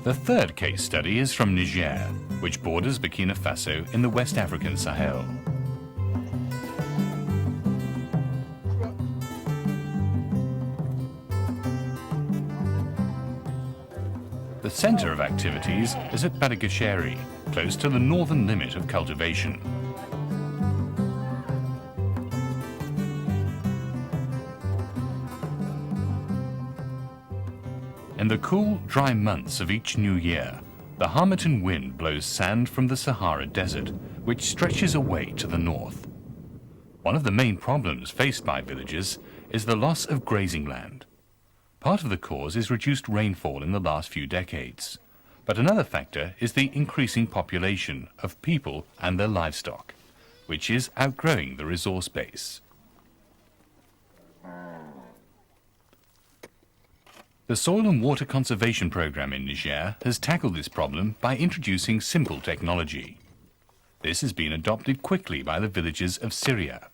The third case study is from Niger, which borders Burkina Faso in the West African Sahel. The center of activities is at Badagasheri, close to the northern limit of cultivation. In the cool, dry months of each new year, the Harmattan wind blows sand from the Sahara Desert, which stretches away to the north. One of the main problems faced by villagers is the loss of grazing land. Part of the cause is reduced rainfall in the last few decades, but another factor is the increasing population of people and their livestock, which is outgrowing the resource base. The Soil and Water Conservation Program in Niger has tackled this problem by introducing simple technology. This has been adopted quickly by the villagers of Syria.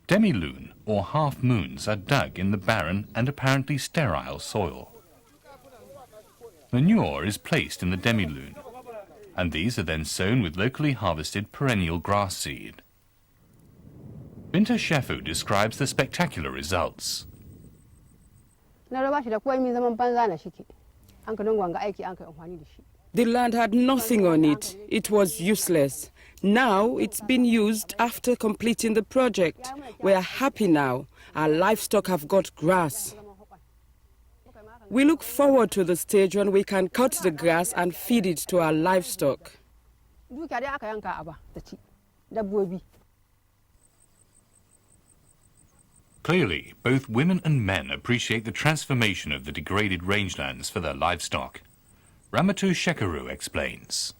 Demi-lune, or half-moons, are dug in the barren and apparently sterile soil. Manure is placed in the demi-lune, and these are then sown with locally harvested perennial grass seed. Binta Shefu describes the spectacular results. The land had nothing on it. It was useless. Now it's been used after completing the project. We are happy now. Our livestock have got grass. We look forward to the stage when we can cut the grass and feed it to our livestock. Clearly, both women and men appreciate the transformation of the degraded rangelands for their livestock. Ramatu Shekaru explains.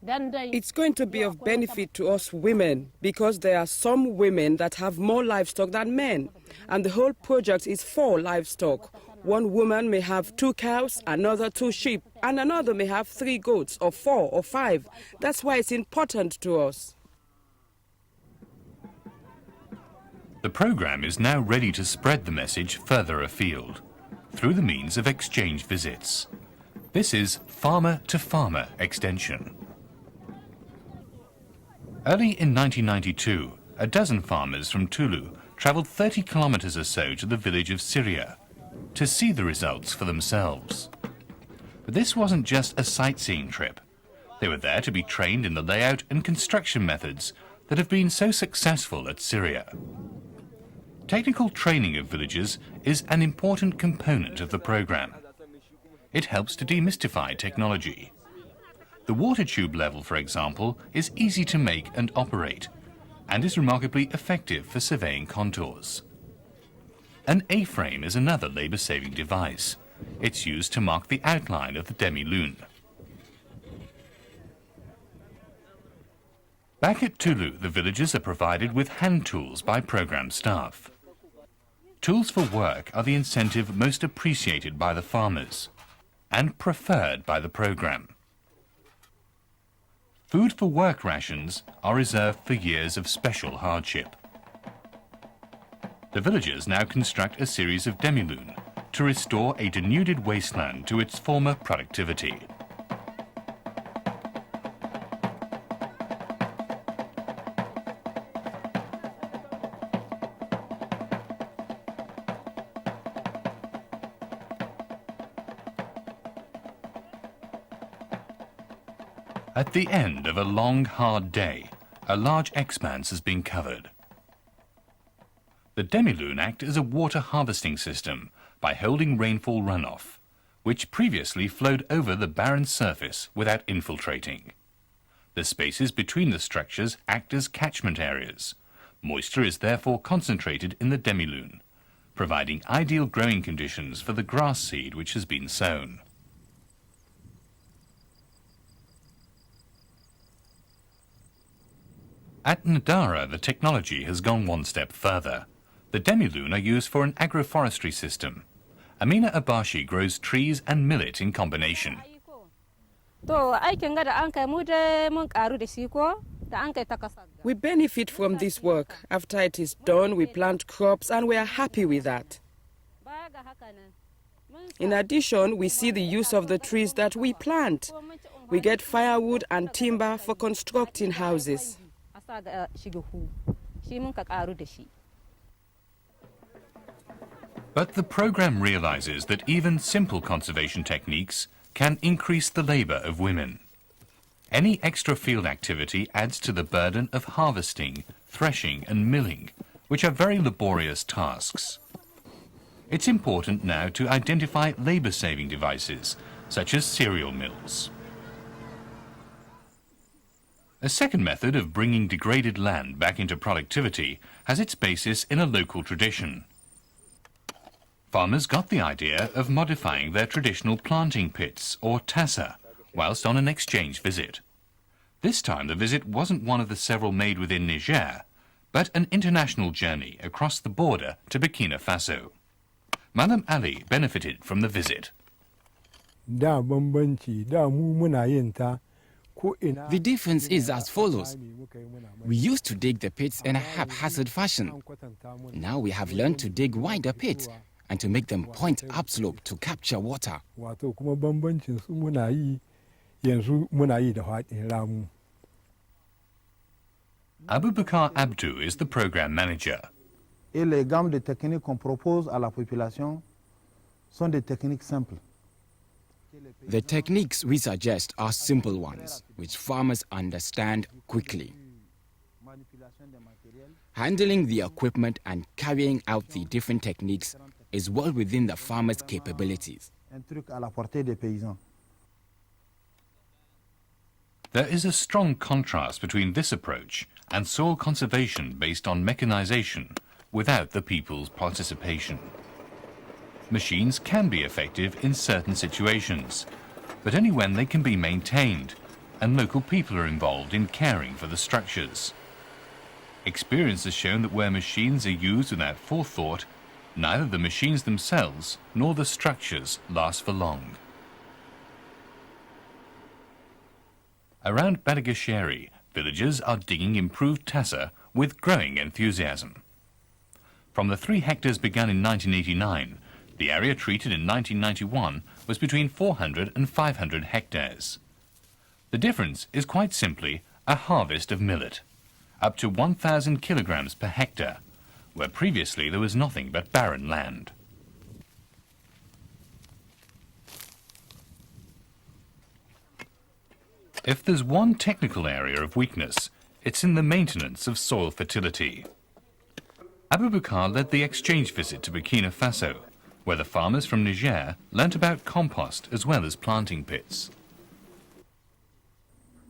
It's going to be of benefit to us women because there are some women that have more livestock than men, and the whole project is for livestock. One woman may have 2 cows, another 2 sheep, and another may have 3 goats or 4 or 5. That's why it's important to us. The program is now ready to spread the message further afield through the means of exchange visits. This is farmer-to-farmer extension. Early in 1992, a dozen farmers from Tulu traveled 30 kilometers or so to the village of Syria to see the results for themselves. But this wasn't just a sightseeing trip. They were there to be trained in the layout and construction methods that have been so successful at Syria. Technical training of villagers is an important component of the program. It helps to demystify technology. The water tube level, for example, is easy to make and operate, and is remarkably effective for surveying contours. An A-frame is another labor-saving device. It's used to mark the outline of the demi-lune. Back at Tulu, the villagers are provided with hand tools by program staff. Tools for work are the incentive most appreciated by the farmers and preferred by the program. Food for work rations are reserved for years of special hardship. The villagers now construct a series of demi-lune to restore a denuded wasteland to its former productivity. At the end of a long, hard day, a large expanse has been covered. The demi-lune act as a water harvesting system by holding rainfall runoff, which previously flowed over the barren surface without infiltrating. The spaces between the structures act as catchment areas. Moisture is therefore concentrated in the demi-lune, providing ideal growing conditions for the grass seed which has been sown. At Ndara, the technology has gone one step further. The demi-lune are used for an agroforestry system. Amina Abashi grows trees and millet in combination. We benefit from this work. After it is done, we plant crops and we are happy with that. In addition, we see the use of the trees that we plant. We get firewood and timber for constructing houses. But the program realizes that even simple conservation techniques can increase the labor of women. Any extra field activity adds to the burden of harvesting, threshing and milling, which are very laborious tasks. It's important now to identify labor-saving devices, such as cereal mills. A second method of bringing degraded land back into productivity has its basis in a local tradition. Farmers got the idea of modifying their traditional planting pits, or tassa, whilst on an exchange visit. This time the visit wasn't one of the several made within Niger, but an international journey across the border to Burkina Faso. Madam Ali benefited from the visit. The difference is as follows. We used to dig the pits in a haphazard fashion. Now we have learned to dig wider pits and to make them point upslope to capture water. Abubakar Abdu is the program manager. Et les gammes de techniques qu'on propose à la population sont des techniques simples. The techniques we suggest are simple ones, which farmers understand quickly. Handling the equipment and carrying out the different techniques is well within the farmers' capabilities. Un truc à la portée des paysans. There is a strong contrast between this approach and soil conservation based on mechanization without the people's participation. Machines can be effective in certain situations, but only when they can be maintained and local people are involved in caring for the structures. Experience has shown that where machines are used without forethought, neither the machines themselves nor the structures last for long. Around Badagasheri, villagers are digging improved tassa with growing enthusiasm. From the 3 hectares begun in 1989, the area treated in 1991 was between 400 and 500 hectares. The difference is quite simply a harvest of millet, up to 1,000 kilograms per hectare, where previously there was nothing but barren land. If there's one technical area of weakness, it's in the maintenance of soil fertility. Abubakar led the exchange visit to Burkina Faso, where the farmers from Niger learnt about compost as well as planting pits.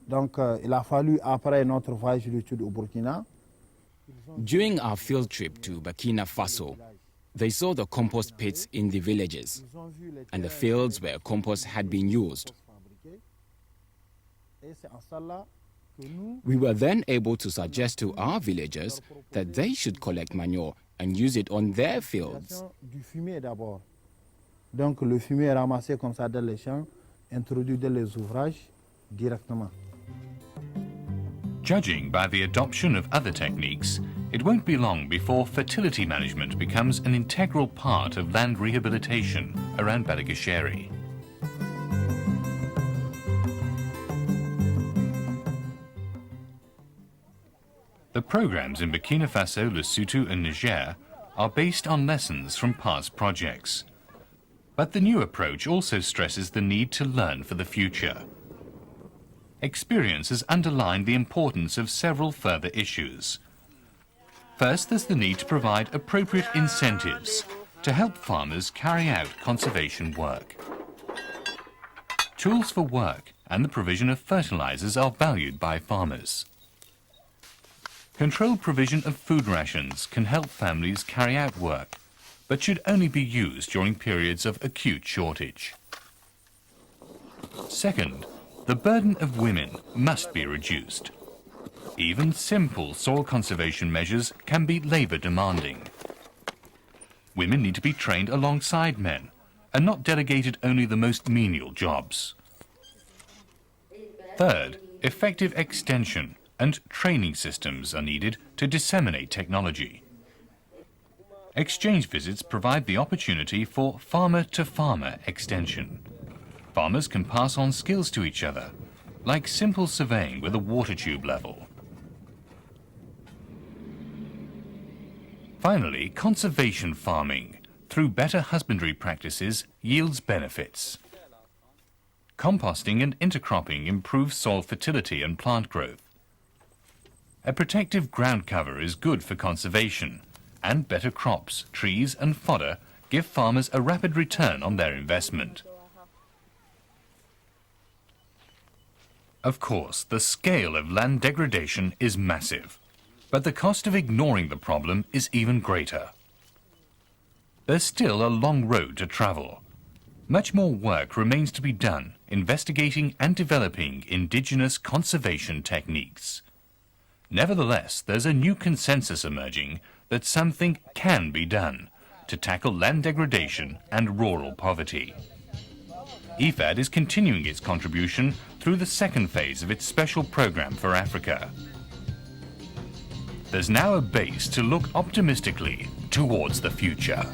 Donc, il a fallu, après notre voyage d'études au Burkina, During our field trip to Burkina Faso, they saw the compost pits in the villages and the fields where compost had been used. We were then able to suggest to our villagers that they should collect manure and use it on their fields. du fumier d'abord. Donc, le fumier est ramassé comme ça dans les champs, introduit dans les ouvrages directement. Judging by the adoption of other techniques, it won't be long before fertility management becomes an integral part of land rehabilitation around Badagasheri. The programs in Burkina Faso, Lesotho and Niger are based on lessons from past projects. But the new approach also stresses the need to learn for the future. Experience has underlined the importance of several further issues. First, there's the need to provide appropriate incentives to help farmers carry out conservation work. Tools for work and the provision of fertilizers are valued by farmers. Controlled provision of food rations can help families carry out work, but should only be used during periods of acute shortage. Second, the burden of women must be reduced. Even simple soil conservation measures can be labour demanding. Women need to be trained alongside men and not delegated only the most menial jobs. Third, effective extension and training systems are needed to disseminate technology. Exchange visits provide the opportunity for farmer-to-farmer extension. Farmers can pass on skills to each other, like simple surveying with a water tube level. Finally, conservation farming, through better husbandry practices, yields benefits. Composting and intercropping improve soil fertility and plant growth. A protective ground cover is good for conservation, and better crops, trees and fodder give farmers a rapid return on their investment. Of course, the scale of land degradation is massive, but the cost of ignoring the problem is even greater. There's still a long road to travel. Much more work remains to be done investigating and developing indigenous conservation techniques. Nevertheless, there's a new consensus emerging that something can be done to tackle land degradation and rural poverty. IFAD is continuing its contribution through the second phase of its special program for Africa. There's now a base to look optimistically towards the future.